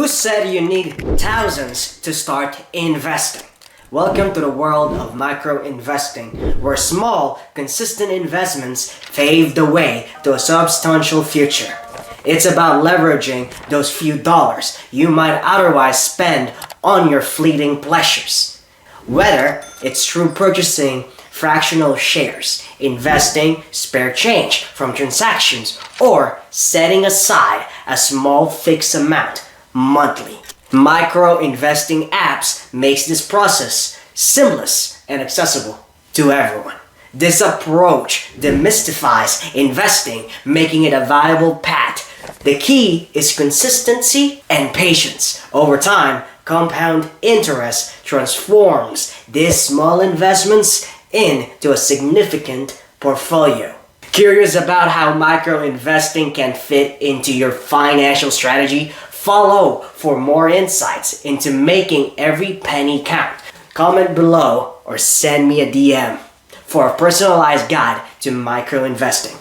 Who said you need thousands to start investing? Welcome to the world of micro investing, where small, consistent investments pave the way to a substantial future. It's about leveraging those few dollars you might otherwise spend on your fleeting pleasures. Whether it's through purchasing fractional shares, investing spare change from transactions, or setting aside a small fixed amount monthly. Micro investing apps makes this process seamless and accessible to everyone. This approach demystifies investing, making it a viable path. The key is consistency and patience. Over time, compound interest transforms these small investments into a significant portfolio. Curious about how micro investing can fit into your financial strategy? Follow for more insights into making every penny count. Comment below or send me a DM for a personalized guide to micro investing.